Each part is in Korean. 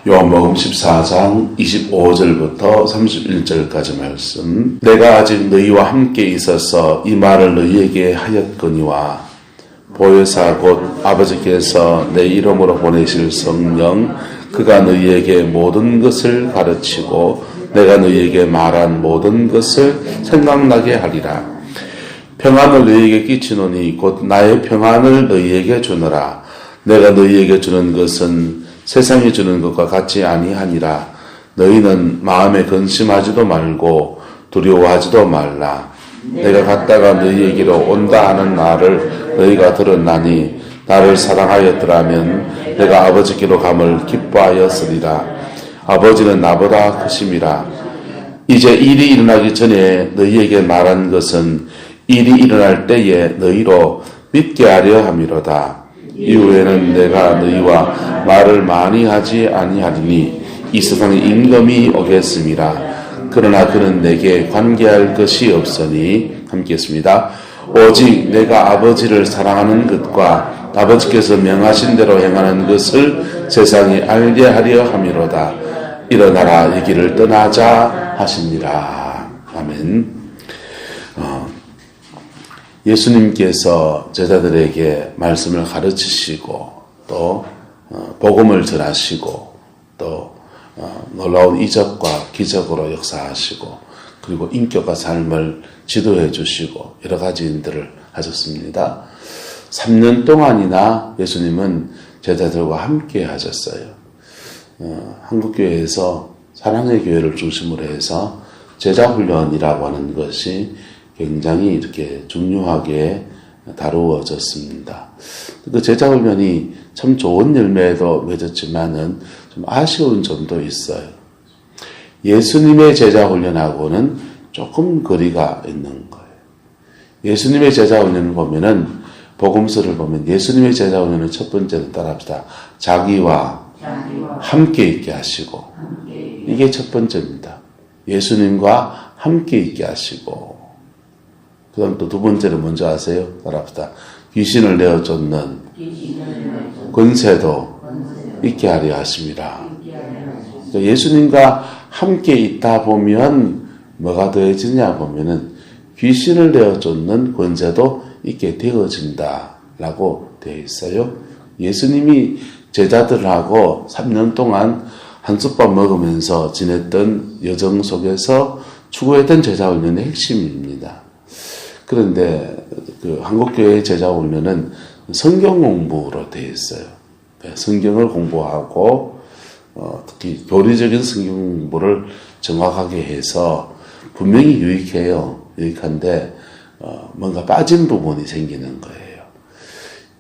요한복음 14장 25절부터 31절까지 말씀. 내가 아직 너희와 함께 있어서 이 말을 너희에게 하였거니와 보혜사 곧 아버지께서 내 이름으로 보내실 성령 그가 너희에게 모든 것을 가르치고 내가 너희에게 말한 모든 것을 생각나게 하리라. 평안을 너희에게 끼치노니 곧 나의 평안을 너희에게 주노라. 내가 너희에게 주는 것은 세상이 주는 것과 같이 아니하니라. 너희는 마음에 근심하지도 말고 두려워하지도 말라. 내가 갔다가 너희에게로 온다 하는 말을 너희가 들었나니 나를 사랑하였더라면 내가 아버지께로 감을 기뻐하였으리라. 아버지는 나보다 크심이라. 이제 일이 일어나기 전에 너희에게 말한 것은 일이 일어날 때에 너희로 믿게 하려 함이로다. 이후에는 내가 너희와 말을 많이 하지 아니하리니 이 세상에 임금이 오겠음이라. 그러나 그는 내게 관계할 것이 없으니 함께 했습니다. 오직 내가 아버지를 사랑하는 것과 아버지께서 명하신 대로 행하는 것을 세상이 알게 하려 함이로다. 일어나라 이 길을 떠나자 하시니라. 아멘. 예수님께서 제자들에게 말씀을 가르치시고 또 복음을 전하시고 또 놀라운 이적과 기적으로 역사하시고 그리고 인격과 삶을 지도해 주시고 여러 가지 일들을 하셨습니다. 3년 동안이나 예수님은 제자들과 함께 하셨어요. 한국교회에서 사랑의 교회를 중심으로 해서 제자훈련이라고 하는 것이 굉장히 이렇게 중요하게 다루어졌습니다. 그 제자훈련이 참 좋은 열매도 맺었지만은 좀 아쉬운 점도 있어요. 예수님의 제자훈련하고는 조금 거리가 있는 거예요. 예수님의 제자훈련을 보면은 복음서를 보면 예수님의 제자훈련은 첫 번째는 따라합시다. 자기와 함께 있게 하시고 이게 첫 번째입니다. 예수님과 함께 있게 하시고 그 다음 또 두 번째는 먼저 아세요? 따라합시다. 귀신을 내어쫓는 권세도 있게 하려 하십니다. 예수님과 함께 있다 보면 뭐가 더해지냐 보면은 귀신을 내어쫓는 권세도 있게 되어진다라고 되어 있어요. 예수님이 제자들하고 3년 동안 한솥밥 먹으면서 지냈던 여정 속에서 추구했던 제자훈련의 핵심입니다. 그런데 그 한국교회의 제자훈련은 성경 공부로 되어 있어요. 성경을 공부하고 특히 교리적인 성경 공부를 정확하게 해서 분명히 유익해요. 유익한데 뭔가 빠진 부분이 생기는 거예요.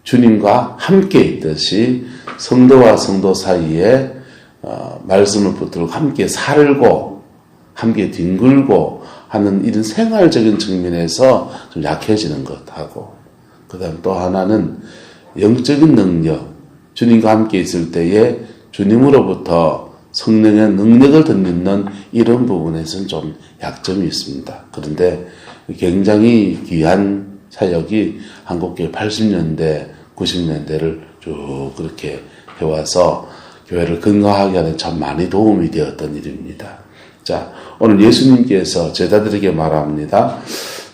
주님과 함께 있듯이 성도와 성도 사이에 말씀을 붙들고 함께 살고 함께 뒹굴고 하는 이런 생활적인 측면에서 좀 약해지는 것하고 그 다음 또 하나는 영적인 능력, 주님과 함께 있을 때에 주님으로부터 성령의 능력을 듣는 이런 부분에서는 좀 약점이 있습니다. 그런데 굉장히 귀한 사역이 한국교회 80년대, 90년대를 쭉 그렇게 해와서 교회를 건강하게 하는 참 많이 도움이 되었던 일입니다. 자, 오늘 예수님께서 제자들에게 말합니다.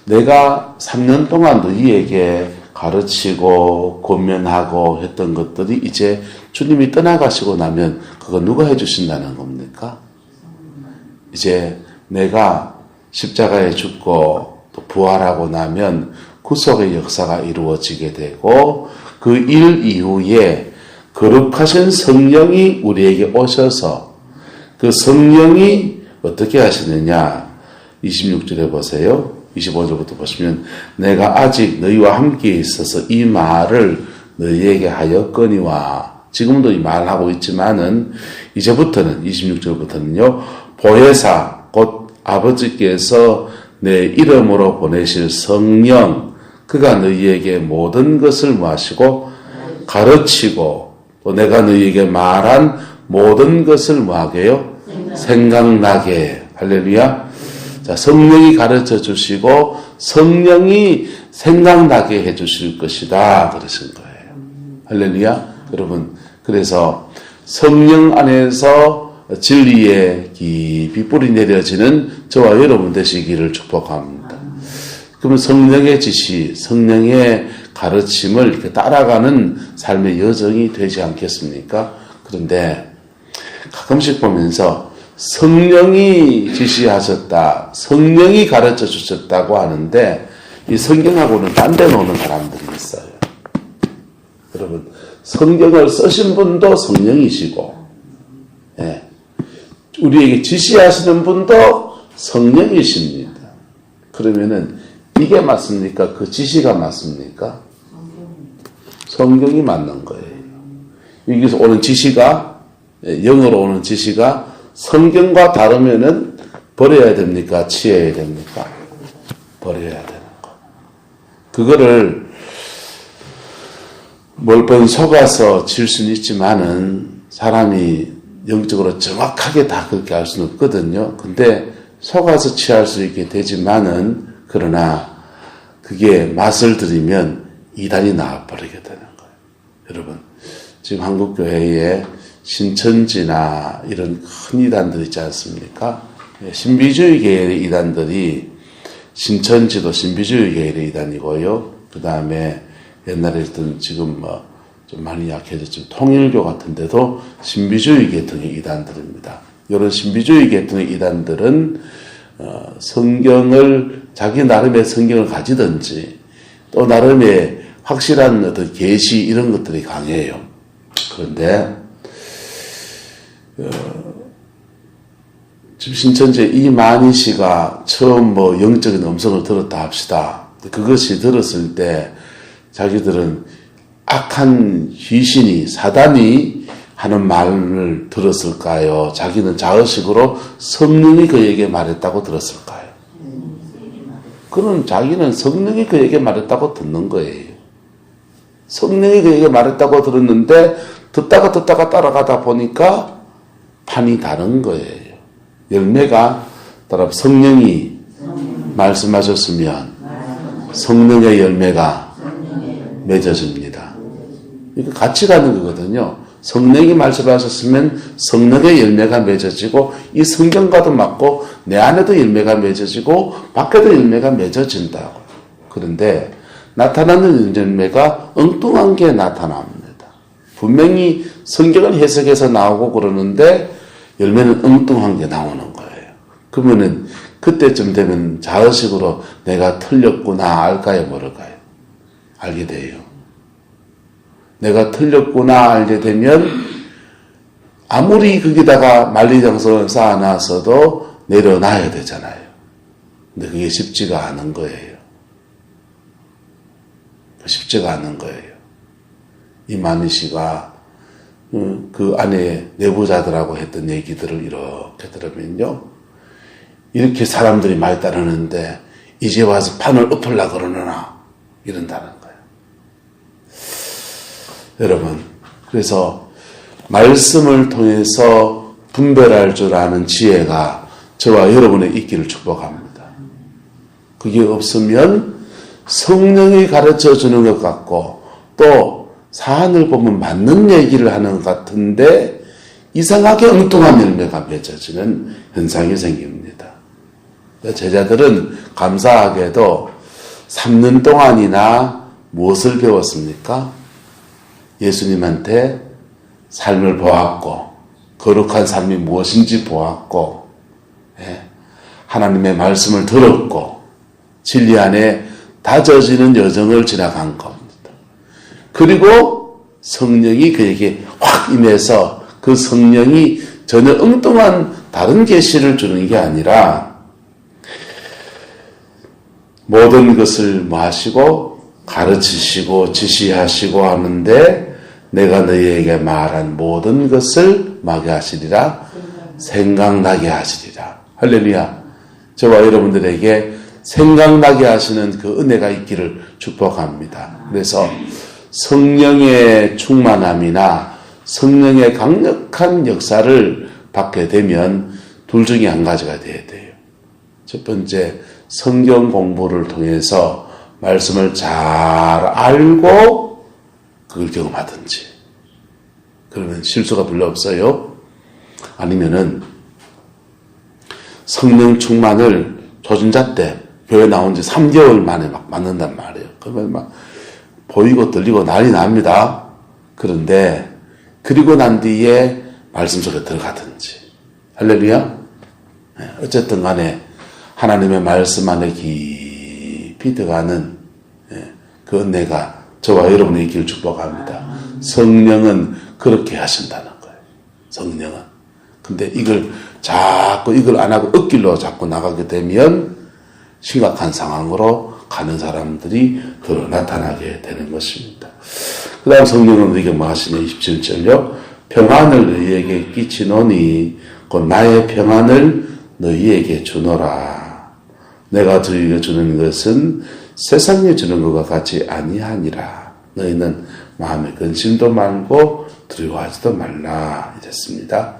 내가 3년 동안 너희에게 가르치고 권면하고 했던 것들이 이제 주님이 떠나가시고 나면 그거 누가 해주신다는 겁니까? 이제 내가 십자가에 죽고 또 부활하고 나면 구속의 역사가 이루어지게 되고 그 일 이후에 거룩하신 성령이 우리에게 오셔서 그 성령이 어떻게 하시느냐? 26절에 보세요. 25절부터 보시면 내가 아직 너희와 함께 있어서 이 말을 너희에게 하였거니와 지금도 이 말하고 있지만은 이제부터는 26절부터는요. 보혜사 곧 아버지께서 내 이름으로 보내실 성령 그가 너희에게 모든 것을 뭐하시고 가르치고 또 내가 너희에게 말한 모든 것을 뭐하게요? 생각나게. 할렐루야. 자, 성령이 가르쳐 주시고 성령이 생각나게 해 주실 것이다. 그러신 거예요. 할렐루야. 여러분, 그래서 성령 안에서 진리의 깊이 뿌리 내려지는 저와 여러분 되시기를 축복합니다. 그러면 성령의 지시, 성령의 가르침을 이렇게 따라가는 삶의 여정이 되지 않겠습니까? 그런데 가끔씩 보면서 성령이 지시하셨다, 성령이 가르쳐 주셨다고 하는데 이 성경하고는 딴 데 노는 사람들이 있어요. 여러분, 성경을 쓰신 분도 성령이시고, 예, 우리에게 지시하시는 분도 성령이십니다. 그러면은 이게 맞습니까? 그 지시가 맞습니까? 성경이 맞는 거예요. 여기서 오는 지시가, 영어로 오는 지시가 성경과 다르면은 버려야 됩니까? 취해야 됩니까? 버려야 되는 거. 그거를 몰빵 속아서 칠 수는 있지만은 사람이 영적으로 정확하게 다 그렇게 할 수는 없거든요. 근데 속아서 취할 수 있게 되지만은 그러나 그게 맛을 들이면 이단이 나와버리게 되는 거예요. 여러분, 지금 한국교회에 신천지나 이런 큰 이단들 있지 않습니까? 신비주의 계열의 이단들이, 신천지도 신비주의 계열의 이단이고요. 그 다음에 옛날에 있던, 지금 좀 많이 약해졌지만 통일교 같은 데도 신비주의 계통의 이단들입니다. 이런 신비주의 계통의 이단들은 성경을, 자기 나름의 성경을 가지든지 또 나름의 확실한 어떤 계시 이런 것들이 강해요. 그런데 지금 신천지 이만희 씨가 처음 영적인 음성을 들었다 합시다. 그것이 들었을 때 자기들은 악한 귀신이, 사단이 하는 말을 들었을까요? 자기는 자의식으로 성령이 그에게 말했다고 들었을까요? 그는 자기는 성령이 그에게 말했다고 듣는 거예요. 성령이 그에게 말했다고 들었는데 듣다가 따라가다 보니까 판이 다른 거예요. 열매가 따라 성령이 말씀하셨으면 성령의 열매가 맺어집니다. 이거 같이 가는 거거든요. 성령이 말씀하셨으면 성령의 열매가 맺어지고 이 성경과도 맞고 내 안에도 열매가 맺어지고 밖에도 열매가 맺어진다고. 그런데 나타나는 열매가 엉뚱한 게 나타납니다. 분명히 성경을 해석해서 나오고 그러는데 열매는 엉뚱한 게 나오는 거예요. 그러면은 그때쯤 되면 자의식으로 내가 틀렸구나 알까요, 모를까요? 알게 돼요. 내가 틀렸구나 알게 되면 아무리 거기다가 만리장성을 쌓아놨어도 내려놔야 되잖아요. 근데 그게 쉽지가 않은 거예요. 쉽지가 않은 거예요. 이만희 씨가 그 안에 내부자들하고 했던 얘기들을 이렇게 들으면요, 이렇게 사람들이 많이 따르는데 이제 와서 판을 엎으려고 그러느나 이런다는 거예요. 여러분, 그래서 말씀을 통해서 분별할 줄 아는 지혜가 저와 여러분의 있기를 축복합니다. 그게 없으면 성령이 가르쳐 주는 것 같고 또 사안을 보면 맞는 얘기를 하는 것 같은데 이상하게 엉뚱한 열매가 맺어지는 현상이 생깁니다. 제자들은 감사하게도 3년 동안이나 무엇을 배웠습니까? 예수님한테 삶을 보았고 거룩한 삶이 무엇인지 보았고, 하나님의 말씀을 들었고 진리 안에 다져지는 여정을 지나간 겁니다. 그리고 성령이 그에게 확 임해서 그 성령이 전혀 엉뚱한 다른 계시를 주는 게 아니라 모든 것을 뭐 하시고 가르치시고 지시하시고 하는데 내가 너희에게 말한 모든 것을 뭐하게 하시리라? 생각나게 하시리라. 할렐루야. 저와 여러분들에게 생각나게 하시는 그 은혜가 있기를 축복합니다. 그래서 성령의 충만함이나 성령의 강력한 역사를 받게 되면 둘 중에 한 가지가 돼야 돼요. 첫 번째, 성경 공부를 통해서 말씀을 잘 알고 그걸 경험하든지, 그러면 실수가 별로 없어요. 아니면은 성령 충만을 조준자 때 교회 나온 지 3개월 만에 막 맞는단 말이에요. 그러면 막 보이고 들리고 난리 납니다. 그런데 그리고 난 뒤에 말씀 속에 들어가든지 할렐루야. 어쨌든 간에 하나님의 말씀 안에 깊이 들어가는 그 은혜가 저와 여러분의 있기를 축복합니다. 성령은 그렇게 하신다는 거예요. 성령은. 근데 이걸 안 하고 억길로 자꾸 나가게 되면 심각한 상황으로 가는 사람들이 더러 나타나게 되는 것입니다. 그 다음 성령은 우리에게 뭐 하시냐 27절요. 평안을 너희에게 끼치노니 곧 나의 평안을 너희에게 주노라. 내가 너희에게 주는 것은 세상에 주는 것과 같이 아니하니라. 너희는 마음에 근심도 말고 두려워하지도 말라. 이랬습니다.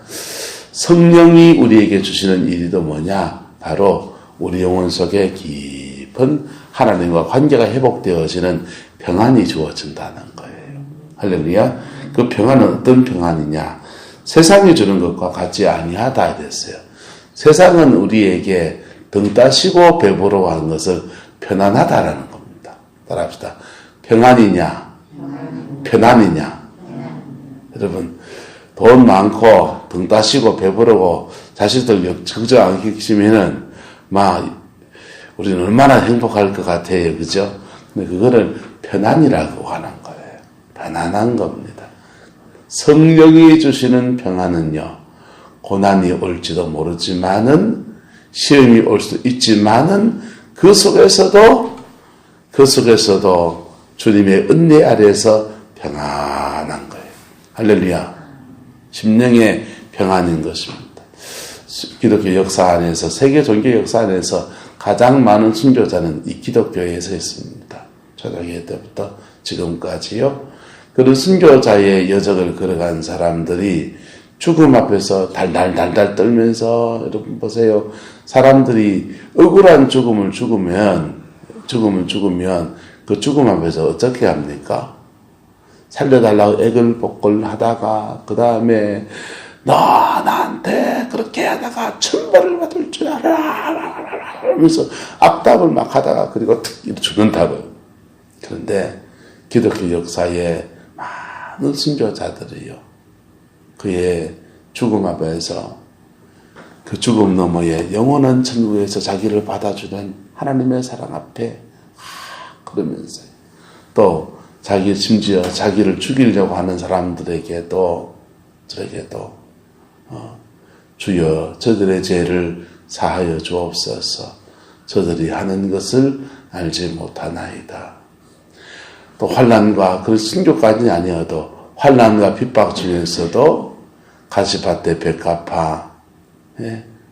성령이 우리에게 주시는 일이도 뭐냐? 바로 우리 영혼 속에 깊은 하나님과 관계가 회복되어지는 평안이 주어진다는 거예요. 할렐루야. 그 평안은 어떤 평안이냐? 세상이 주는 것과 같지 아니하다 이랬어요. 세상은 우리에게 등 따시고 배부러 하는 것을 편안하다라는 겁니다. 따라합시다. 평안이냐? 편안이냐? 여러분, 돈 많고 등 따시고 배부르고 자식들 걱정 안 끼치면은 막 우리는 얼마나 행복할 것 같아요. 그죠? 근데 그거를 편안이라고 하는 거예요. 편안한 겁니다. 성령이 주시는 평안은요, 고난이 올지도 모르지만은, 시험이 올 수도 있지만은, 그 속에서도 주님의 은혜 아래에서 평안한 거예요. 할렐루야. 심령의 평안인 것입니다. 기독교 역사 안에서, 세계 종교 역사 안에서 가장 많은 순교자는 이 기독교에서 있습니다. 초대교회 때부터 지금까지요. 그런 순교자의 여정을 걸어간 사람들이 죽음 앞에서 달달달달 떨면서, 여러분 보세요. 사람들이 억울한 죽음을 죽으면 그 죽음 앞에서 어떻게 합니까? 살려달라고 애걸복걸 하다가 그 다음에 너 나한테 그렇게 하다가 천벌을 받을 줄 알아 하면서 악담을 막 하다가 그리고 툭 죽는다고요. 그런데 기독교 역사에 많은 순교자들이요, 그의 죽음 앞에서 그 죽음 너머에 영원한 천국에서 자기를 받아주는 하나님의 사랑 앞에 그러면서 또 심지어 자기를 죽이려고 하는 사람들에게도 저에게도 주여 저들의 죄를 사하여 주옵소서. 저들이 하는 것을 알지 못하나이다. 또 환난과 그 순교까지는 아니어도 환난과 핍박 중에서도 가시밭에 백합화,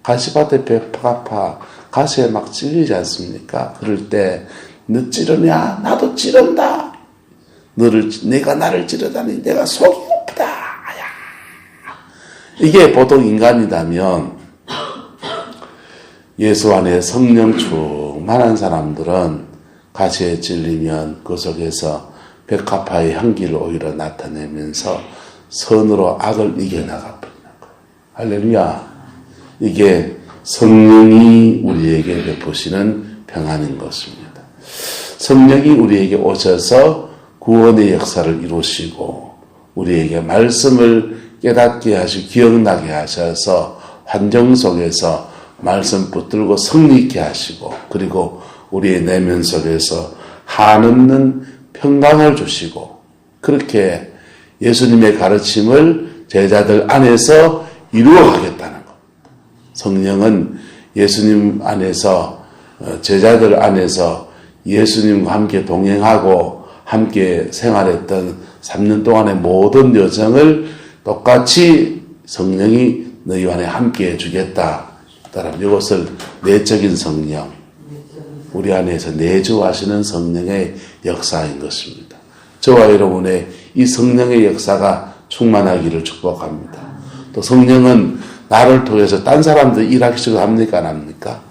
가시밭에 백합화, 가시에 막 찔리지 않습니까? 그럴 때 너 찌르냐? 나도 찌른다. 내가 나를 찌르다니 내가 속이 고프다. 이게 보통 인간이라면 예수 안에 성령 충만한 사람들은 가시에 찔리면 그 속에서 백합화의 향기를 오히려 나타내면서 선으로 악을 이겨나가 버리는 거예요. 할렐루야. 이게 성령이 우리에게 베푸시는 평안인 것입니다. 성령이 우리에게 오셔서 구원의 역사를 이루시고 우리에게 말씀을 깨닫게 하시고 기억나게 하셔서 환경 속에서 말씀 붙들고 성리케 하시고 그리고 우리의 내면 속에서 한없는 평강을 주시고 그렇게 예수님의 가르침을 제자들 안에서 이루어가겠다는 것. 성령은 예수님 안에서 제자들 안에서 예수님과 함께 동행하고 함께 생활했던 3년 동안의 모든 여정을 똑같이 성령이 너희 안에 함께 해주겠다. 따라 이것을 내적인 성령, 우리 안에서 내주하시는 성령의 역사인 것입니다. 저와 여러분의 이 성령의 역사가 충만하기를 축복합니다. 또 성령은 나를 통해서 딴 사람들 일하시기도 합니까? 안 합니까?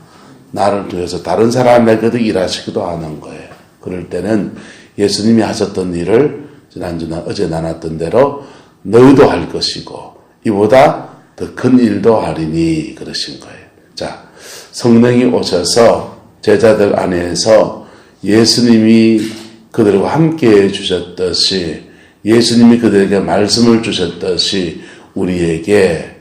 나를 통해서 다른 사람에게도 일하시기도 하는 거예요. 그럴 때는 예수님이 하셨던 일을 어제 나눴던 대로 너희도 할 것이고 이보다 더 큰 일도 하리니 그러신 거예요. 자, 성령이 오셔서 제자들 안에서 예수님이 그들과 함께 해주셨듯이 예수님이 그들에게 말씀을 주셨듯이 우리에게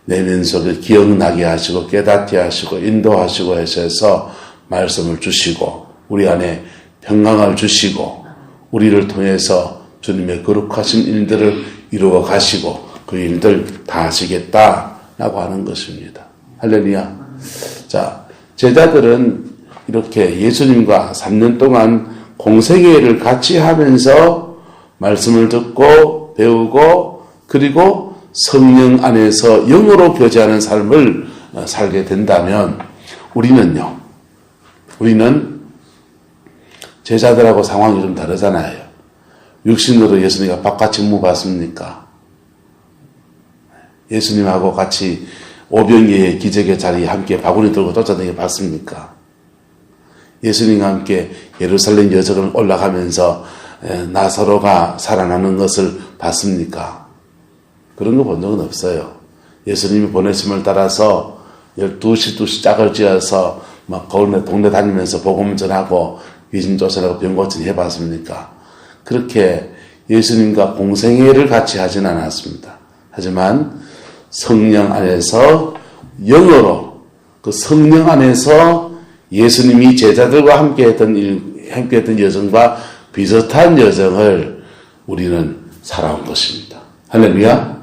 내면 속에 기억나게 하시고 깨닫게 하시고 인도하시고 하셔서 말씀을 주시고 우리 안에 평강을 주시고 우리를 통해서 주님의 거룩하신 일들을 이루어 가시고 그 일들 다 하시겠다라고 하는 것입니다. 할렐루야. 자, 제자들은 이렇게 예수님과 3년 동안 공생애를 같이 하면서 말씀을 듣고 배우고 그리고 성령 안에서 영으로 교제하는 삶을 살게 된다면 우리는 제자들하고 상황이 좀 다르잖아요. 육신으로 예수님과 바깥 직무 받습니까? 예수님하고 같이 오병이의 기적의 자리에 함께 바구니 들고 쫓아다니게 봤습니까? 예수님과 함께 예루살렘 여정을 올라가면서 나사로가 살아나는 것을 봤습니까? 그런 거 본 적은 없어요. 예수님이 보내심을 따라서 12시 짝을 지어서 막 거울에 동네 다니면서 복음 전하고 귀신 쫓아내고 병 고치니 해봤습니까? 그렇게 예수님과 공생애를 같이 하진 않았습니다. 하지만 성령 안에서 영으로 그 성령 안에서 예수님이 제자들과 함께했던 여정과 비슷한 여정을 우리는 살아온 것입니다. 할렐루야.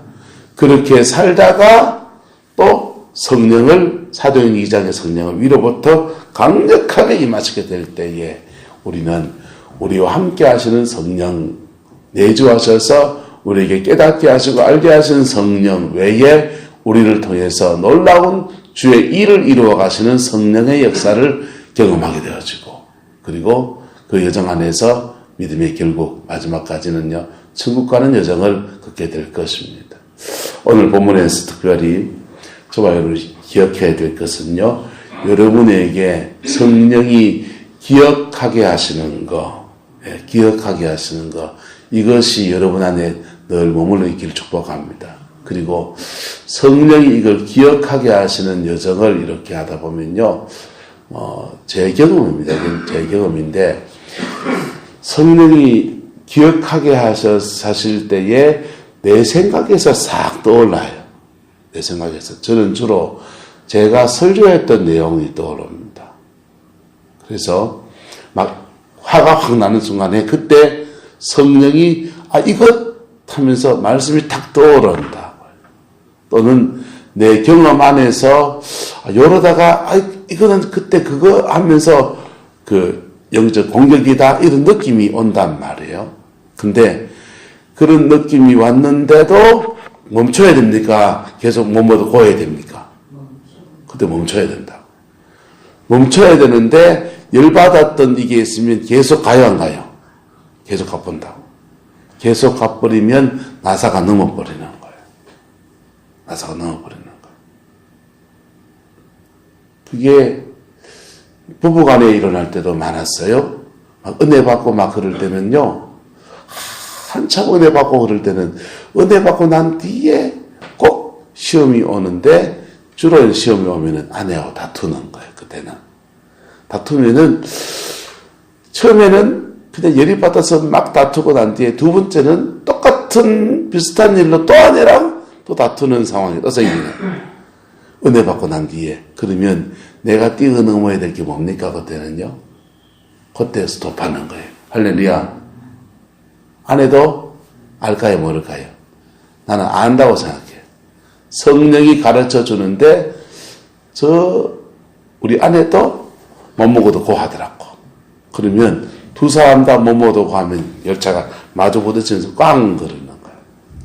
그렇게 살다가 또 성령을 사도행 2장의 성령을 위로부터 강력하게 임하시게 될 때에 우리는 우리와 함께 하시는 성령 내주하셔서 우리에게 깨닫게 하시고 알게 하시는 성령 외에 우리를 통해서 놀라운 주의 일을 이루어 가시는 성령의 역사를 경험하게 되어지고 그리고 그 여정 안에서 믿음의 결국 마지막까지는요 천국 가는 여정을 걷게 될 것입니다. 오늘 본문에서 특별히 저와 여러분이 기억해야 될 것은요 여러분에게 성령이 기억하게 하시는 거 이것이 여러분 안에 늘 머물러 있기를 축복합니다. 그리고 성령이 이걸 기억하게 하시는 여정을 이렇게 하다 보면요 제 경험입니다. 제 경험인데 성령이 기억하게 하실 때에 내 생각에서 싹 떠올라요. 내 생각에서. 저는 주로 제가 설교했던 내용이 떠오릅니다. 그래서 막 화가 확 나는 순간에 그때 성령이 이것 하면서 말씀이 탁 떠오른다. 또는 내 경험 안에서 이러다가 이거는 그때 그거 하면서 그 영적 공격이다 이런 느낌이 온단 말이에요. 근데 그런 느낌이 왔는데도 멈춰야 됩니까? 계속 몸으로 고해야 됩니까? 그때 멈춰야 된다. 멈춰야 되는데 열받았던 이게 있으면 계속 가요 안 가요? 계속 가본다고. 계속 가버리면 나사가 넘어버리는 거예요. 나사가 넘어버리는 거예요. 그게 부부간에 일어날 때도 많았어요. 막 은혜 받고 막 그럴 때는요. 한참 은혜 받고 그럴 때는 은혜 받고 난 뒤에 꼭 시험이 오는데 주로 시험이 오면은 아내하고 다투는 거예요. 그때는. 다투면은 처음에는 그냥 열이 받아서 막 다투고 난 뒤에 두 번째는 똑같은 비슷한 일로 또 아내랑 또 다투는 상황이 또 생기네. 은혜 받고 난 뒤에. 그러면 내가 뛰어넘어야 될 게 뭡니까? 그때는요. 그때 스톱하는 거예요. 할렐루야. 아내도 알까요? 모를까요? 나는 안다고 생각해요. 성령이 가르쳐 주는데 우리 아내도 못 먹어도 고하더라고. 그러면 두 사람 다 못 먹어도 고하면 열차가 마주 부딪히면서 꽝 그러는 거예요.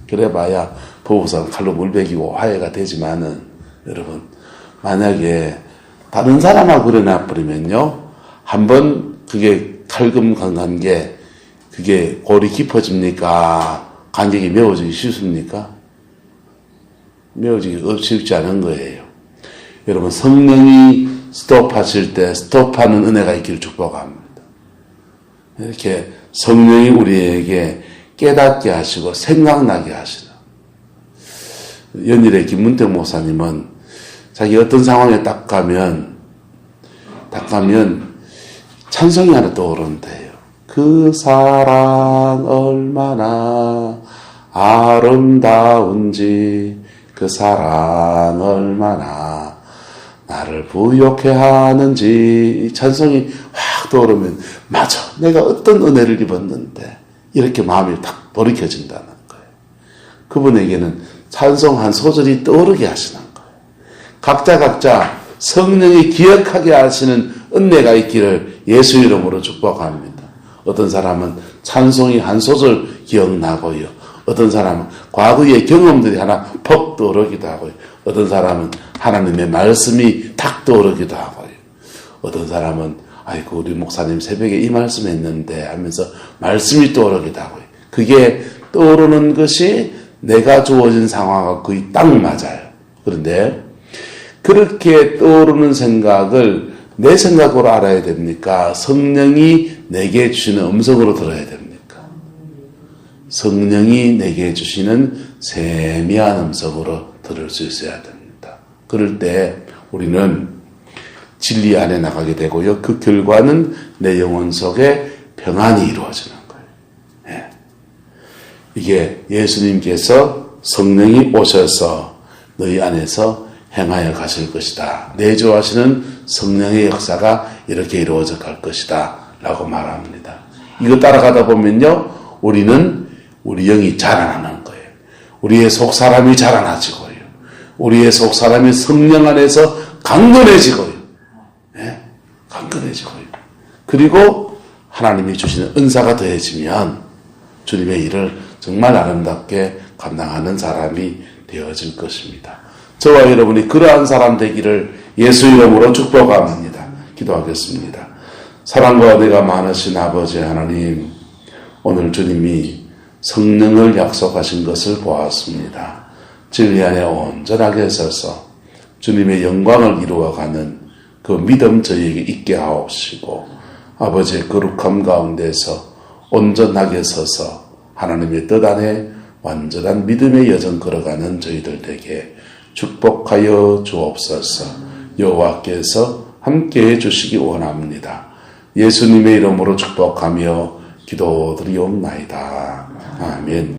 그래봐야 부부싸움 칼로 물베기고 화해가 되지만은 여러분 만약에 다른 사람하고 그러나 버리면요 한번 그게 칼금 간 게 그게 골이 깊어집니까? 간격이 메워지기 쉽습니까? 메워지기 쉽지 않은 거예요. 여러분 성령이 스톱하실 때 스톱하는 은혜가 있기를 축복합니다. 이렇게 성령이 우리에게 깨닫게 하시고 생각나게 하시는 연일의 김문택 목사님은 자기 어떤 상황에 딱 가면 찬송이 하나 떠오른대요. 그 사랑 얼마나 아름다운지, 그 사랑 얼마나 나를 부욕해 하는지. 이 찬송이 확 떠오르면 맞아, 내가 어떤 은혜를 입었는데 이렇게 마음이 딱 돌이켜진다는 거예요. 그분에게는 찬송 한 소절이 떠오르게 하시는 거예요. 각자 성령이 기억하게 하시는 은혜가 있기를 예수 이름으로 축복합니다. 어떤 사람은 찬송이 한 소절 기억나고요. 어떤 사람은 과거의 경험들이 하나 퍽 떠오르기도 하고요. 어떤 사람은 하나님의 말씀이 탁 떠오르기도 하고요. 어떤 사람은 아이고 우리 목사님 새벽에 이 말씀 했는데 하면서 말씀이 떠오르기도 하고요. 그게 떠오르는 것이 내가 주어진 상황과 거의 딱 맞아요. 그런데 그렇게 떠오르는 생각을 내 생각으로 알아야 됩니까? 성령이 내게 주시는 음성으로 들어야 됩니까? 성령이 내게 주시는 세미한 음성으로 들을 수 있어야 됩니다. 그럴 때 우리는 진리 안에 나가게 되고요. 그 결과는 내 영혼 속에 평안이 이루어지는 거예요. 예. 이게 예수님께서 성령이 오셔서 너희 안에서 행하여 가실 것이다. 내주하시는 성령의 역사가 이렇게 이루어져 갈 것이다. 라고 말합니다. 이거 따라가다 보면요. 우리는 우리 영이 자라나는 거예요. 우리의 속사람이 자라나지고요. 우리의 속사람이 성령 안에서 강건해지고요. 네? 강건해지고요. 그리고 하나님이 주시는 은사가 더해지면 주님의 일을 정말 아름답게 감당하는 사람이 되어질 것입니다. 저와 여러분이 그러한 사람 되기를 예수 이름으로 축복합니다. 기도하겠습니다. 사랑과 은혜가 많으신 아버지 하나님, 오늘 주님이 성령을 약속하신 것을 보았습니다. 진리 안에 온전하게 서서 주님의 영광을 이루어가는 그 믿음 저희에게 있게 하옵시고, 아버지의 거룩함 가운데서 온전하게 서서 하나님의 뜻 안에 완전한 믿음의 여정 걸어가는 저희들 에게 축복하여 주옵소서. 여호와께서 함께해 주시기 원합니다. 예수님의 이름으로 축복하며 기도드리옵나이다. 아멘.